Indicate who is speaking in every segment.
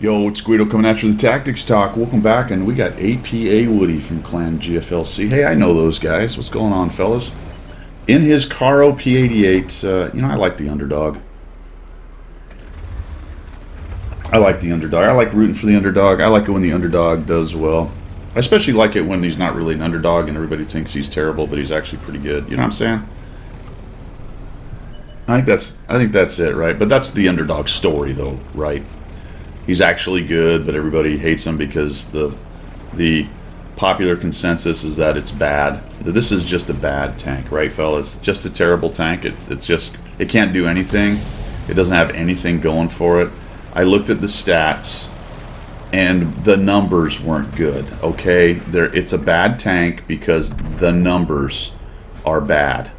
Speaker 1: Yo, it's Guido coming at you with the Tactics Talk. Welcome back, and we got APA Woody from Clan GFLC. Hey, I know those guys. What's going on, fellas? In his Carro P88, I like the underdog. I like the underdog. I like rooting for the underdog. I like it when the underdog does well. I especially like it when he's not really an underdog and everybody thinks he's terrible, but he's actually pretty good. You know what I'm saying? I think that's it, right? But that's the underdog story, though, right? He's actually good, but everybody hates him because the popular consensus is that it's bad. This is just a bad tank, right, fellas? Just a terrible tank. It can't do anything. It doesn't have anything going for it. I looked at the stats, and the numbers weren't good. Okay, it's a bad tank because the numbers are bad.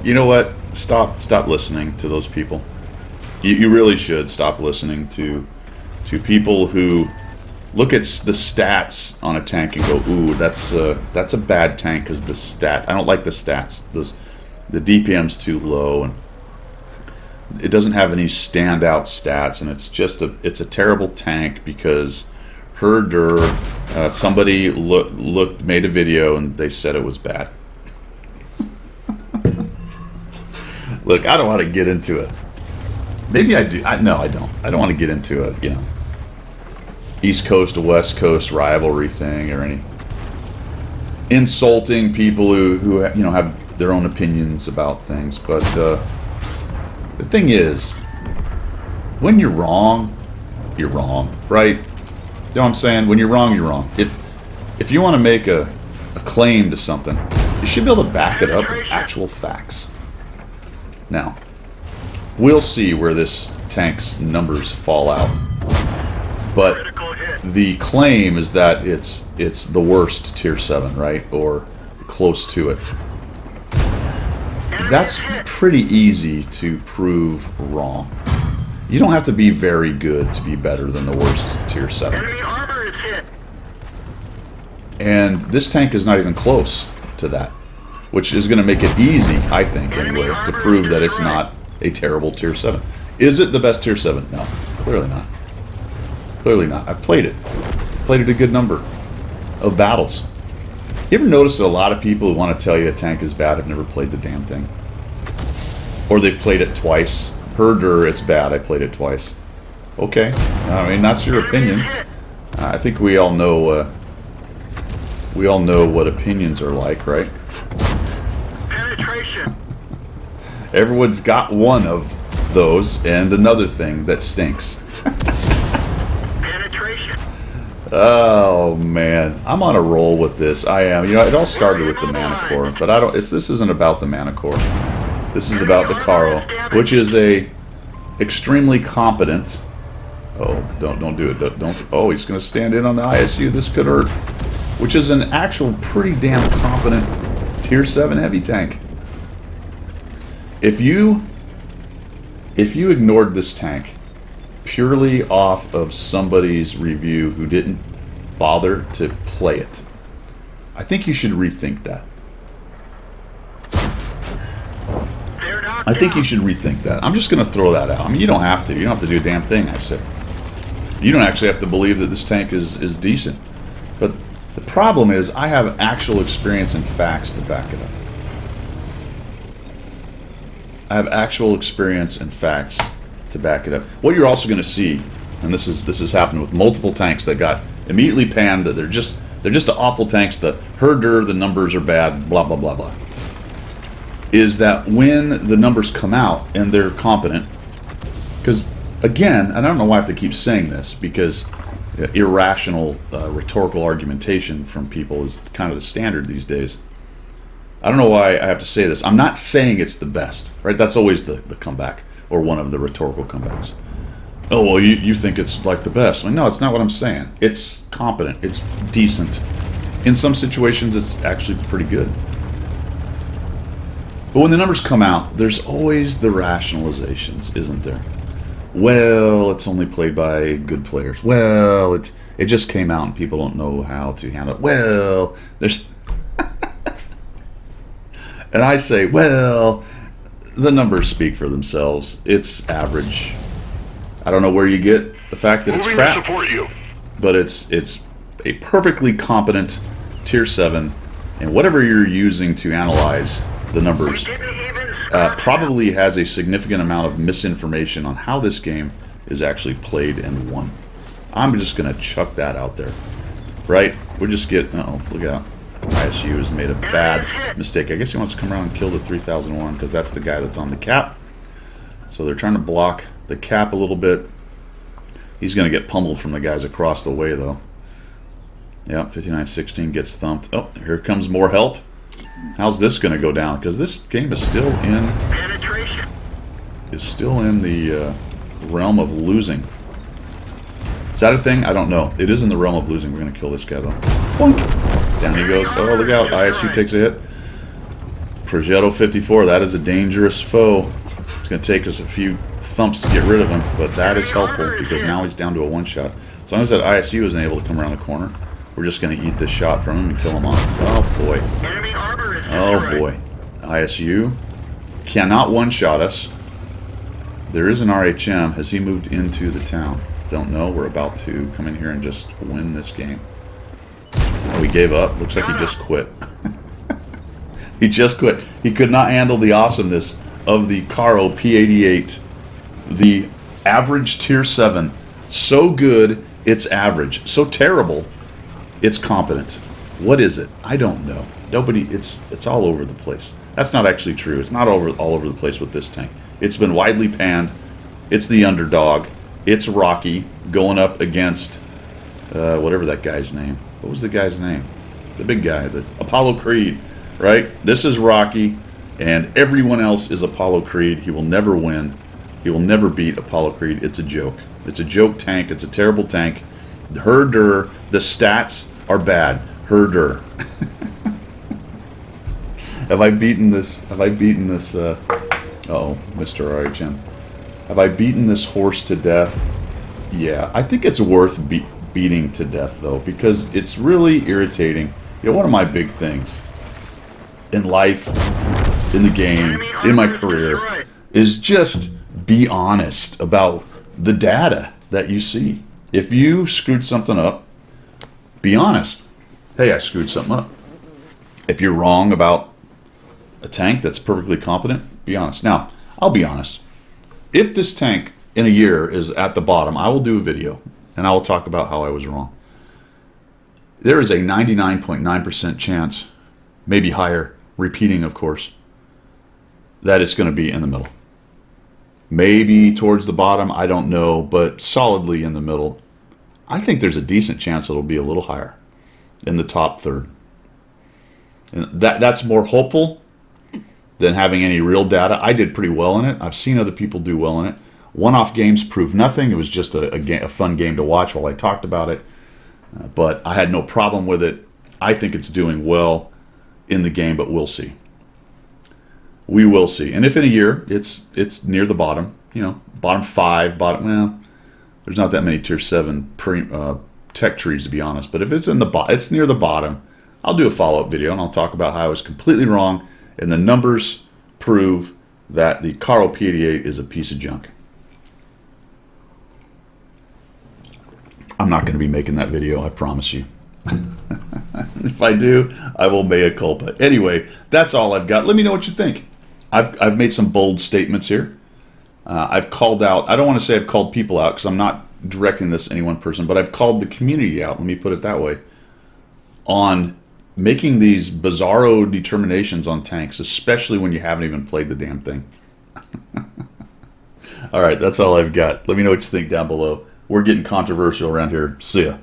Speaker 1: You know what? Stop listening to those people. You really should stop listening to people who look at the stats on a tank and go, "Ooh, that's a bad tank because the stats. I don't like the stats. The DPM's too low, and it doesn't have any standout stats, and it's a terrible tank because somebody made a video and they said it was bad." Look, I don't want to get into it. Maybe I do. No, I don't. I don't want to get into a East Coast to West Coast rivalry thing or any insulting people who have their own opinions about things. But the thing is, when you're wrong, right? You know what I'm saying? When you're wrong, you're wrong. If you want to make a claim to something, you should be able to back it up with actual facts. Now, we'll see where this tank's numbers fall out. But the claim is that it's the worst tier 7, right? Or close to it. That's pretty easy to prove wrong. You don't have to be very good to be better than the worst tier 7. And this tank is not even close to that, which is going to make it easy, I think, anyway, to prove that it's not a terrible tier 7. Is it the best tier 7? No, clearly not. Clearly not. I've played it. Played it a good number of battles. You ever notice that a lot of people who want to tell you a tank is bad have never played the damn thing? Or they've played it twice. Herder, it's bad. I played it twice. Okay. I mean, that's your opinion. I think we all know what opinions are like, right? Everyone's got one of those, and another thing that stinks. Oh man, I'm on a roll with this. I am. It all started with the Mana Core, but this isn't about the Mana Core. This is about the Carro, which is a extremely competent. Oh, don't do it. Don't. Oh, he's going to stand in on the ISU. This could hurt. Which is an actual pretty damn competent tier 7 heavy tank. If you ignored this tank purely off of somebody's review who didn't bother to play it, I think you should rethink that. I think you should rethink that. I'm just going to throw that out. I mean, you don't have to. You don't have to do a damn thing, I said. You don't actually have to believe that this tank is decent. But the problem is I have actual experience and facts to back it up. I have actual experience and facts to back it up. What you're also going to see, and this has happened with multiple tanks that got immediately panned, that they're just awful tanks. The herder, the numbers are bad, blah blah blah blah. Is that when the numbers come out and they're competent? Because again, and I don't know why I have to keep saying this, because irrational rhetorical argumentation from people is kind of the standard these days. I don't know why I have to say this. I'm not saying it's the best, right? That's always the comeback, or one of the rhetorical comebacks. Oh, well, you think it's like the best. No, it's not what I'm saying. It's competent. It's decent. In some situations, it's actually pretty good. But when the numbers come out, there's always the rationalizations, isn't there? Well, it's only played by good players. Well, it just came out and people don't know how to handle it. Well, there's... And I say, well, the numbers speak for themselves. It's average. I don't know where you get the fact that it's crap,
Speaker 2: support you.
Speaker 1: but it's a perfectly competent tier 7, and whatever you're using to analyze the numbers probably has a significant amount of misinformation on how this game is actually played and won. I'm just going to chuck that out there. Right? We're just getting... Uh-oh, look out. ISU has made a bad mistake. I guess he wants to come around and kill the 3001 because that's the guy that's on the cap. So they're trying to block the cap a little bit. He's going to get pummeled from the guys across the way, though. Yep, 5916 gets thumped. Oh, here comes more help. How's this going to go down? Because this game is still in the realm of losing. Is that a thing? I don't know. It is in the realm of losing. We're going to kill this guy, though. Boink. Down he goes. Oh, look out. ISU takes a hit. Progetto 54. That is a dangerous foe. It's going to take us a few thumps to get rid of him, but that is helpful because now he's down to a one-shot. As long as that ISU isn't able to come around the corner, we're just going to eat this shot from him and kill him off. Oh, boy. Oh, boy. ISU cannot one-shot us. There is an RHM. Has he moved into the town? Don't know. We're about to come in here and just win this game. Oh, he gave up. Looks like he just quit. He just quit. He could not handle the awesomeness of the Carro P88. The average tier 7. So good, it's average. So terrible, it's competent. What is it? I don't know. Nobody, it's all over the place. That's not actually true. It's not all over the place with this tank. It's been widely panned. It's the underdog. It's Rocky going up against whatever that guy's name. What was the guy's name? The big guy, the Apollo Creed, right? This is Rocky, and everyone else is Apollo Creed. He will never win. He will never beat Apollo Creed. It's a joke. It's a joke tank. It's a terrible tank. Herder. The stats are bad. Herder. Have I beaten this? Have I beaten this? Uh-oh, Mr. RHM. Have I beaten this horse to death? Yeah, I think it's worth beating to death, though, because it's really irritating. You know, one of my big things in life, in the game, in my career, is just be honest about the data that you see. If you screwed something up, be honest. Hey, I screwed something up. If you're wrong about a tank that's perfectly competent, be honest. Now, I'll be honest. If this tank in a year is at the bottom, I will do a video and I will talk about how I was wrong. There is a 99.9% chance, maybe higher, repeating of course, that it's going to be in the middle. Maybe towards the bottom, I don't know, but solidly in the middle. I think there's a decent chance it'll be a little higher in the top third. And that's more hopeful than having any real data. I did pretty well in it. I've seen other people do well in it. One-off games prove nothing. It was just a fun game to watch while I talked about it. But I had no problem with it. I think it's doing well in the game, but we'll see. We will see. And if in a year it's near the bottom, you know, bottom 5, well, there's not that many tier 7 tech trees to be honest. But if it's in the it's near the bottom, I'll do a follow-up video and I'll talk about how I was completely wrong and the numbers prove that the Carro P88 is a piece of junk. I'm not going to be making that video, I promise you. If I do, I will mea culpa. Anyway, that's all I've got. Let me know what you think. I've made some bold statements here. I've called out, I don't want to say I've called people out because I'm not directing this to any one person, but I've called the community out, let me put it that way, on making these bizarro determinations on tanks, especially when you haven't even played the damn thing. All right, that's all I've got. Let me know what you think down below. We're getting controversial around here. See ya.